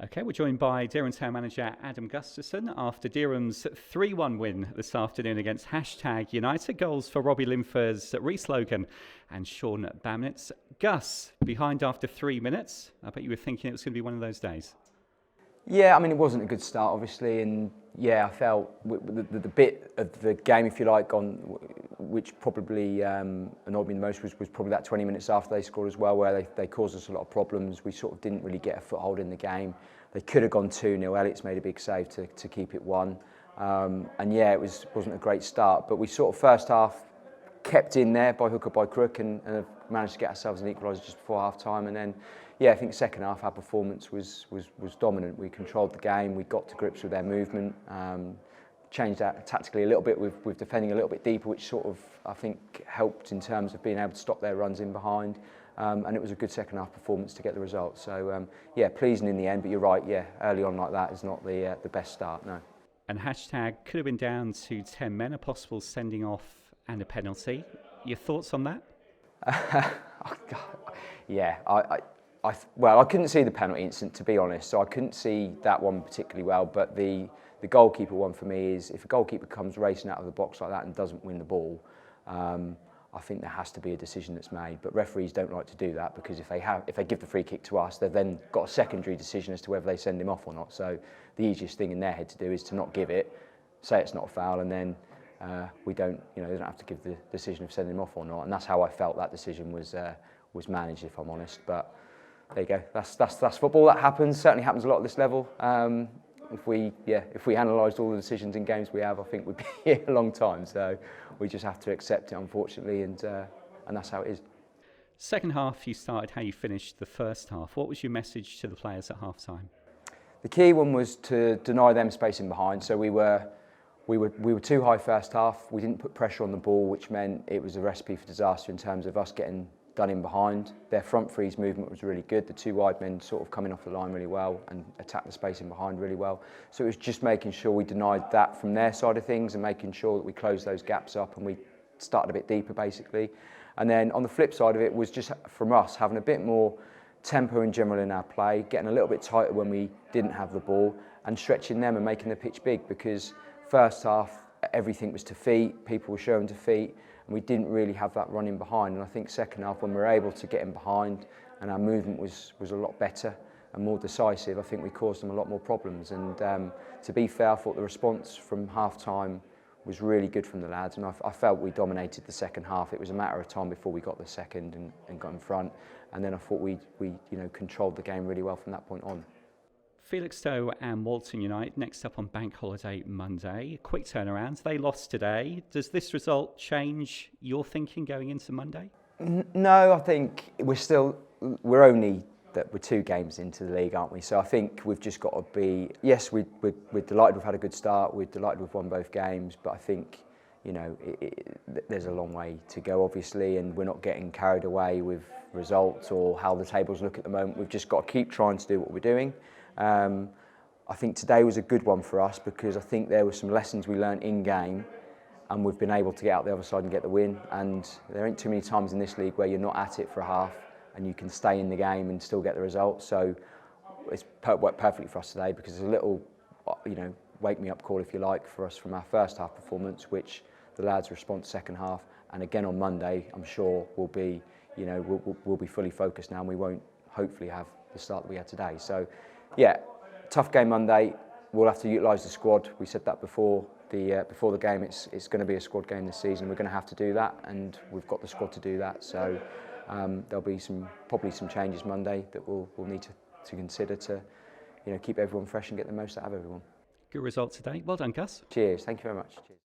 Okay, we're joined by Dereham Town manager Adam Gusterson after Dereham's 3-1 win this afternoon against #United. Goals for Robbie Linford's Reece Logan and Sean Bamnitz. Gus, behind after 3 minutes. I bet you were thinking it was going to be one of those days. Yeah, I mean, it wasn't a good start, obviously, and yeah, I felt the bit of the game, if you like, on which probably annoyed me the most was probably that 20 minutes after they scored as well, where they caused us a lot of problems. We sort of didn't really get a foothold in the game. They could have gone 2-0. Elliott's made a big save to keep it 1. And yeah, it wasn't a great start, but we sort of first half kept in there by hook or by crook and have managed to get ourselves an equaliser just before half time. And then, yeah, I think second half our performance was dominant. We controlled the game, we got to grips with their movement, changed that tactically a little bit with defending a little bit deeper, which sort of, I think, helped in terms of being able to stop their runs in behind. And it was a good second half performance to get the result. So, yeah, pleasing in the end, but you're right, yeah, early on like that is not the best start, no. And # could have been down to 10 men, a possible sending off and a penalty. Your thoughts on that? Oh, God. Yeah, well, I couldn't see the penalty incident, to be honest, so I couldn't see that one particularly well, but the goalkeeper one for me is, if a goalkeeper comes racing out of the box like that and doesn't win the ball, I think there has to be a decision that's made. But referees don't like to do that, because if they give the free kick to us, they've then got a secondary decision as to whether they send him off or not. So the easiest thing in their head to do is to not give it, say it's not a foul, and then they don't have to give the decision of sending him off or not. And that's how I felt that decision was managed, if I'm honest. But there you go. That's football. That happens. Certainly happens a lot at this level. If we analysed all the decisions in games we have, I think we'd be here a long time. So we just have to accept it, unfortunately, and that's how it is. Second half, you started how you finished the first half. What was your message to the players at half time? The key one was to deny them space in behind. So we were too high first half. We didn't put pressure on the ball, which meant it was a recipe for disaster in terms of us getting done in behind. Their front three's movement was really good. The two wide men sort of coming off the line really well and attacked the space in behind really well. So it was just making sure we denied that from their side of things and making sure that we closed those gaps up and we started a bit deeper, basically. And then on the flip side of it was just from us having a bit more tempo in general in our play, getting a little bit tighter when we didn't have the ball and stretching them and making the pitch big, because first half everything was to feet, people were showing to feet, and we didn't really have that run in behind. And I think second half, when we were able to get in behind and our movement was a lot better and more decisive, I think we caused them a lot more problems. And to be fair, I thought the response from half time was really good from the lads, and I felt we dominated the second half. It was a matter of time before we got the second and got in front, and then I thought we controlled the game really well from that point on. Felixstowe and Walton United next up on Bank Holiday Monday. Quick turnaround. They lost today. Does this result change your thinking going into Monday? No, I think we're only 2 games into the league, aren't we? So I think we've just got to be, yes, we're delighted we've had a good start. We're delighted we've won both games, but I think, there's a long way to go, obviously, and we're not getting carried away with results or how the tables look at the moment. We've just got to keep trying to do what we're doing. I think today was a good one for us, because I think there were some lessons we learned in game and we've been able to get out the other side and get the win. And there ain't too many times in this league where you're not at it for a half and you can stay in the game and still get the result. So it's worked perfectly for us today, because there's a little, wake me up call, if you like, for us from our first half performance, which the lads respond second half. And again on Monday, I'm sure we'll be fully focused now, and we won't hopefully have the start that we had today. So yeah, tough game Monday. We'll have to utilise the squad. We said that before the game. It's going to be a squad game this season. We're going to have to do that, and we've got the squad to do that. So there'll be probably some changes Monday that we'll need to consider to keep everyone fresh and get the most out of everyone. Good result today. Well done, Gus. Cheers. Thank you very much. Cheers.